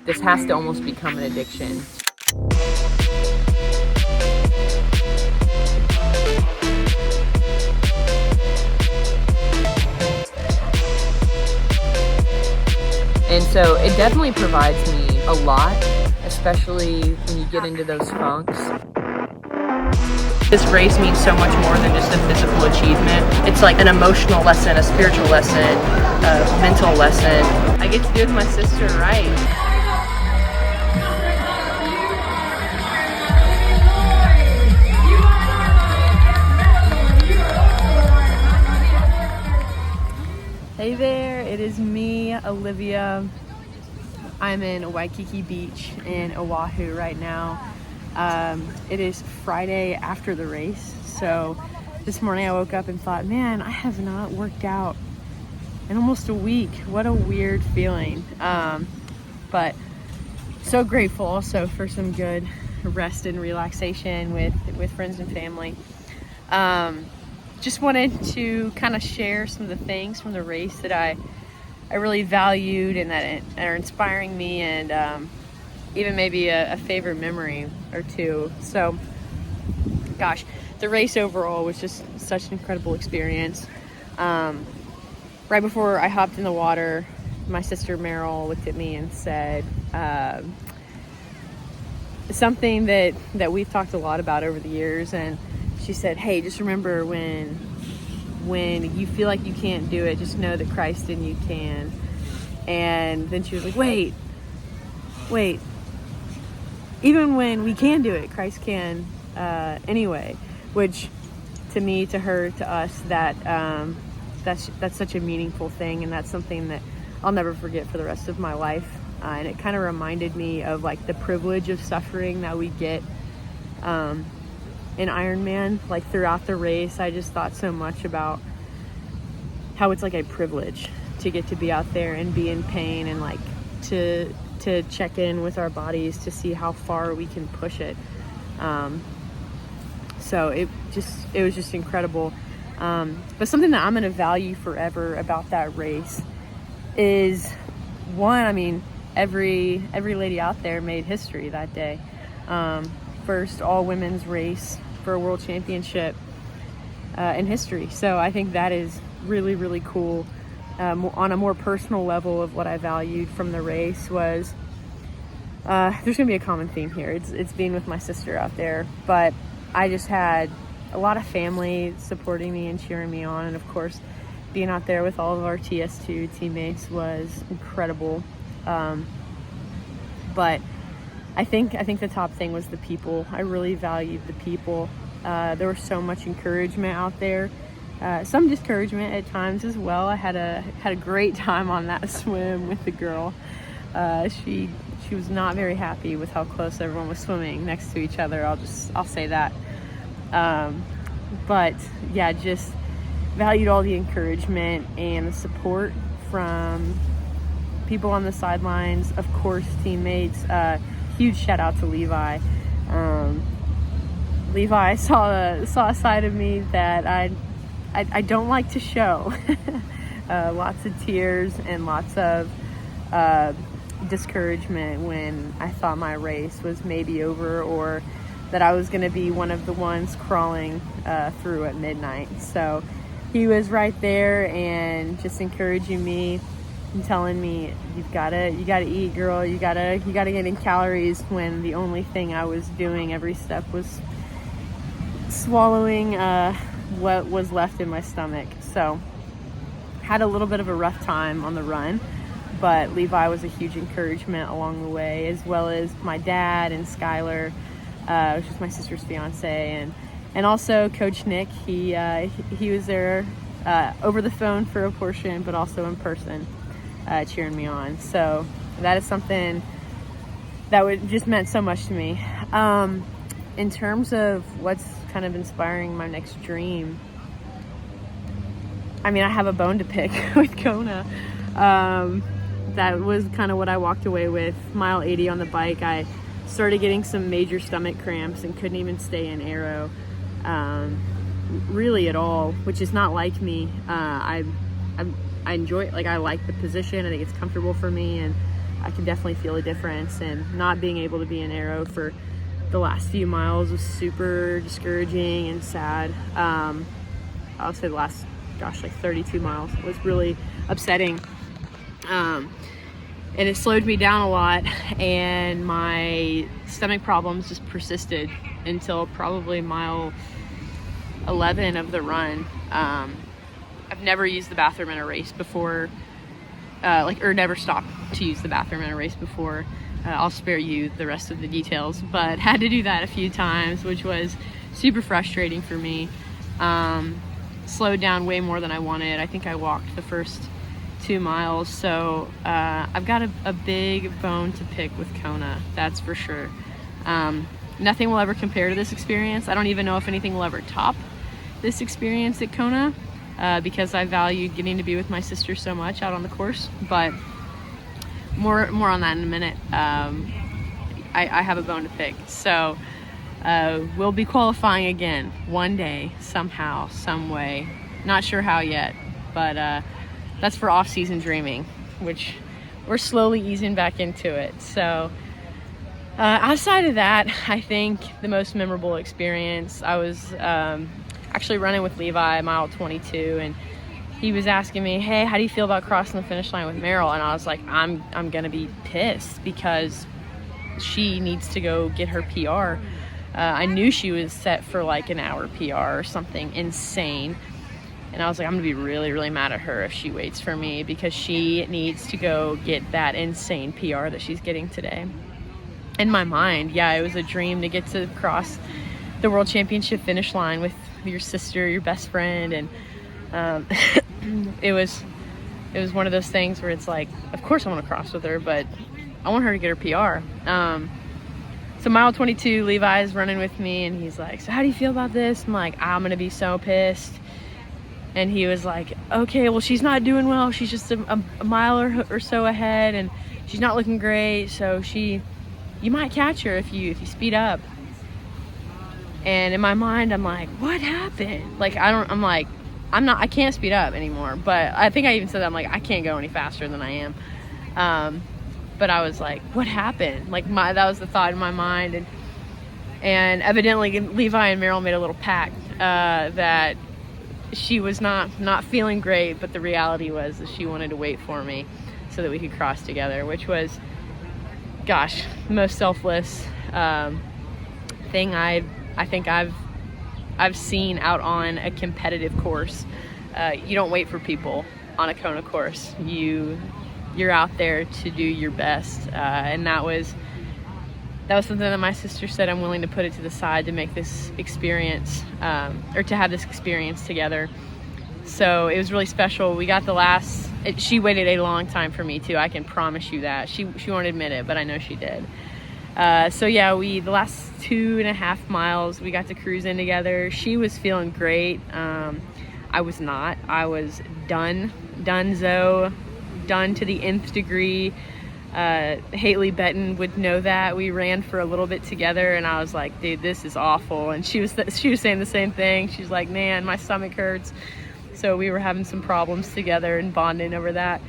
this has to almost become an addiction. And so it definitely provides me a lot, especially when you get into those funks. This race means so much more than just a physical achievement. It's like an emotional lesson, a spiritual lesson, a mental lesson. I get to do it with my sister, right? Hey there, it is me, Olivia. I'm in Waikiki Beach in Oahu right now. It is Friday after the race, so this morning I woke up and thought, man, I have not worked out in almost a week. What a weird feeling. But so grateful also for some good rest and relaxation with friends and family. Just wanted to kind of share some of the things from the race that I really valued and that are inspiring me, and even maybe a favorite memory or two. So, gosh, the race overall was just such an incredible experience. Right before I hopped in the water, my sister Meryl looked at me and said something that we've talked a lot about over the years, and she said, hey, just remember when you feel like you can't do it, just know that Christ in you can. And then she was like, wait, even when we can do it, Christ can anyway. Which to me, to her, to us, that's such a meaningful thing, and that's something that I'll never forget for the rest of my life. And it kind of reminded me of like the privilege of suffering that we get in Ironman. Like throughout the race, I just thought so much about how it's like a privilege to get to be out there and be in pain, and like to check in with our bodies to see how far we can push it. So it was just incredible. But something that I'm going to value forever about that race is, one, I mean, every lady out there made history that day. First all women's race for a world championship in history. So I think that is really, really cool. On a more personal level of what I valued from the race was, there's gonna be a common theme here. It's being with my sister out there, but I just had a lot of family supporting me and cheering me on. And of course, being out there with all of our TS2 teammates was incredible. But I think the top thing was the people. I really valued the people. There was so much encouragement out there. Some discouragement at times as well. I had a great time on that swim with the girl. She was not very happy with how close everyone was swimming next to each other. I'll say that. But yeah, just valued all the encouragement and the support from people on the sidelines. Of course, teammates. Huge shout out to Levi. Levi saw a side of me that I don't like to show. Lots of tears and lots of discouragement when I thought my race was maybe over, or that I was going to be one of the ones crawling through at midnight. So he was right there and just encouraging me and telling me, you gotta eat, girl. You gotta get in calories, when the only thing I was doing every step was swallowing what was left in my stomach. So had a little bit of a rough time on the run, but Levi was a huge encouragement along the way, as well as my dad and Skylar, which is my sister's fiance, and also Coach Nick. He was there over the phone for a portion, but also in person, cheering me on. So that is something that just meant so much to me. In terms of what's kind of inspiring my next dream, I mean, I have a bone to pick with Kona. That was kind of what I walked away with. Mile 80 on the bike, I started getting some major stomach cramps and couldn't even stay in aero really at all, which is not like me. I enjoy it. Like, I like the position. I think it's comfortable for me, and I can definitely feel a difference. And not being able to be an arrow for the last few miles was super discouraging and sad. I'll say the last, like 32 miles was really upsetting. And it slowed me down a lot, and my stomach problems just persisted until probably mile 11 of the run. I've never used the bathroom in a race before, or never stopped to use the bathroom in a race before. I'll spare you the rest of the details, but had to do that a few times, which was super frustrating for me. Slowed down way more than I wanted. I think I walked the first 2 miles, so I've got a big bone to pick with Kona, that's for sure. Nothing will ever compare to this experience. I don't even know if anything will ever top this experience at Kona, because I valued getting to be with my sister so much out on the course, but more on that in a minute. I have a bone to pick, so we'll be qualifying again one day, somehow, some way. Not sure how yet, but that's for off-season dreaming, which we're slowly easing back into it. So outside of that, I think the most memorable experience, I was actually running with Levi mile 22, and he was asking me, hey, how do you feel about crossing the finish line with Meryl? And I was like, I'm gonna be pissed because she needs to go get her PR. I knew she was set for like an hour PR or something insane. And I was like, I'm gonna be really, really mad at her if she waits for me, because she needs to go get that insane PR that she's getting today. In my mind, yeah, it was a dream to get to cross the world championship finish line with your sister, your best friend. And it was one of those things where it's like, of course I want to cross with her, but I want her to get her PR. So mile 22, Levi's running with me, and he's like, so how do you feel about this? I'm like, I'm gonna be so pissed. And he was like, okay, well, she's not doing well. She's just a mile or so ahead, and she's not looking great. So you might catch her if you speed up. And in my mind, I'm like, what happened? Like, I can't speed up anymore. But I think I even said that, I'm like, I can't go any faster than I am. But I was like, what happened? Like, that was the thought in my mind. And evidently Levi and Meryl made a little pact that she was not feeling great, but the reality was that she wanted to wait for me so that we could cross together, which was, gosh, the most selfless thing I think I've seen out on a competitive course. You don't wait for people on a Kona course. You're out there to do your best, and that was something that my sister said, I'm willing to put it to the side to make this experience, or to have this experience together. So it was really special. We got she waited a long time for me too, I can promise you that. She won't admit it, but I know she did. So yeah, the last 2.5 miles, we got to cruise in together. She was feeling great. I was not. I was donezo, done to the nth degree. Haley Benton would know that. We ran for a little bit together, and I was like, dude, this is awful. And she was saying the same thing. She's like, man, my stomach hurts. So we were having some problems together and bonding over that.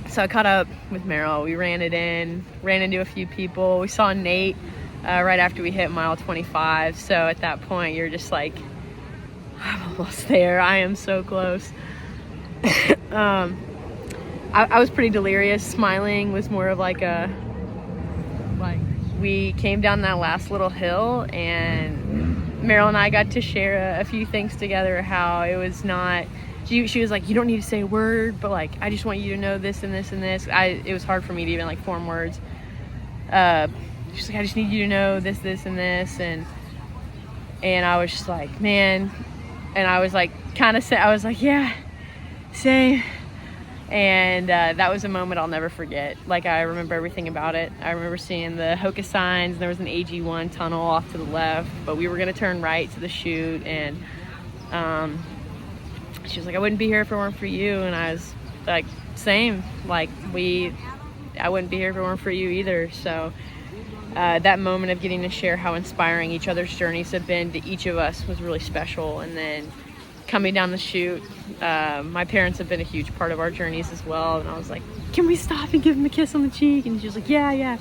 So I caught up with Meryl. We ran into a few people. We saw Nate right after we hit mile 25. So at that point, you're just like, I'm almost there. I am so close. I was pretty delirious. Smiling was more of like we came down that last little hill, and Meryl and I got to share a few things together, how it was not, she was like, you don't need to say a word, but like, I just want you to know this and this and this. It was hard for me to even like form words. She's like, I just need you to know this, this, and this. And I was just like, man. And I was like, I was like, yeah, same. And that was a moment I'll never forget. Like, I remember everything about it. I remember seeing the Hoka signs. There was an AG1 tunnel off to the left, but we were going to turn right to the chute. And she was like, I wouldn't be here if it weren't for you. And I was like, same. Like, I wouldn't be here if it weren't for you either. So that moment of getting to share how inspiring each other's journeys have been to each of us was really special. And then coming down the chute. My parents have been a huge part of our journeys as well, and I was like, can we stop and give him a kiss on the cheek? And she was like, yeah.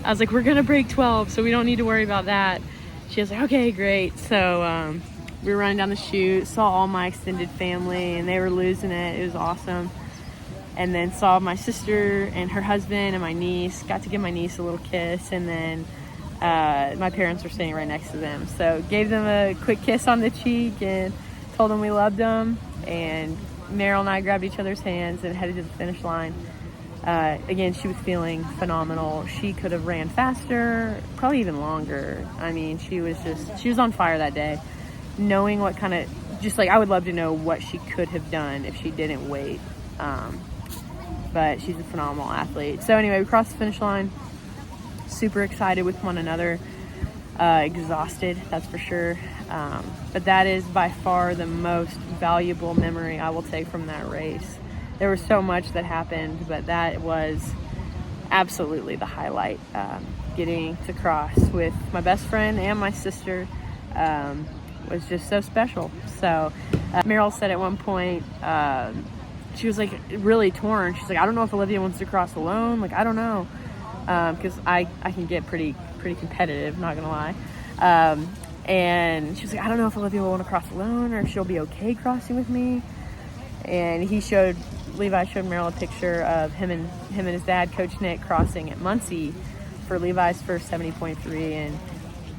I was like, we're gonna break 12, so we don't need to worry about that. She was like, okay, great. So we were running down the chute, saw all my extended family, and they were losing it. It was awesome. And then saw my sister and her husband and my niece. Got to give my niece a little kiss, and then my parents were sitting right next to them. So gave them a quick kiss on the cheek and told them we loved them. And Meryl and I grabbed each other's hands and headed to the finish line. Again, she was feeling phenomenal. She could have ran faster, probably even longer. I mean, she was on fire that day. Knowing what kind of, just like, I would love to know what she could have done if she didn't wait. But she's a phenomenal athlete. So anyway, we crossed the finish line. Super excited with one another. Exhausted, that's for sure. But that is by far the most valuable memory I will take from that race. There was so much that happened, but that was absolutely the highlight. Getting to cross with my best friend and my sister was just so special. So Meryl said at one point, she was like really torn. She's like, I don't know if Olivia wants to cross alone. Like, I don't know. Because I can get pretty competitive, not gonna lie. And she was like, I don't know if Olivia will want to cross alone or if she'll be okay crossing with me. And Levi showed Meryl a picture of him and his dad, Coach Nick, crossing at Muncie for Levi's first 70.3, and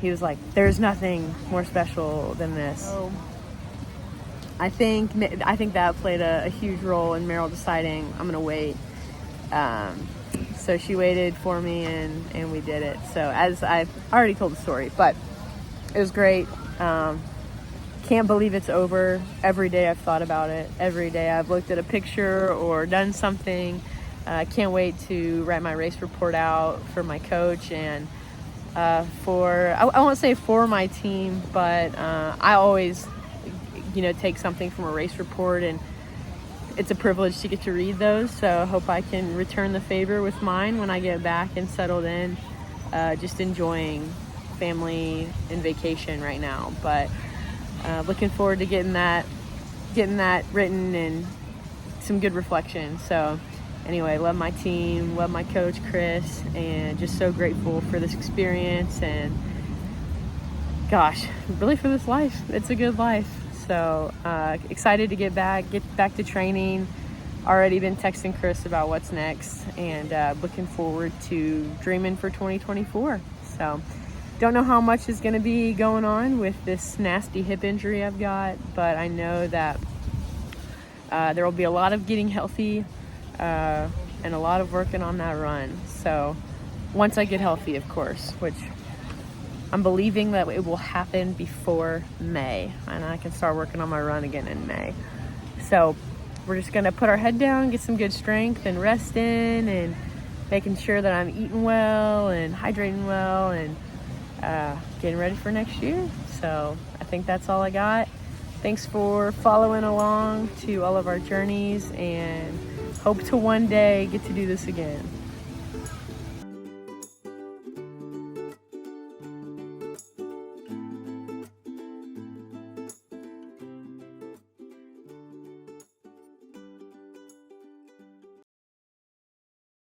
he was like, there's nothing more special than this. So I think that played a huge role in Meryl deciding I'm gonna wait. So she waited for me, and we did it. So as I've already told the story, but it was great. Can't believe it's over. Every day I've thought about it. Every day I've looked at a picture or done something. Can't wait to write my race report out for my coach and I won't say for my team, but I always, take something from a race report, and it's a privilege to get to read those. So I hope I can return the favor with mine when I get back and settled in. Just enjoying family and vacation right now, but looking forward to getting that written and some good reflection. So anyway, love my team, love my coach Chris, and just so grateful for this experience, and gosh, really for this life. It's a good life. So excited to get back to training. Already been texting Chris about what's next, and looking forward to dreaming for 2024. So don't know how much is going to be going on with this nasty hip injury I've got, but I know that there will be a lot of getting healthy and a lot of working on that run. So once I get healthy, of course, which I'm believing that it will happen before May, and I can start working on my run again in May. So we're just going to put our head down, get some good strength and rest in, and making sure that I'm eating well and hydrating well, and getting ready for next year. So I think that's all I got. Thanks for following along to all of our journeys, and hope to one day get to do this again.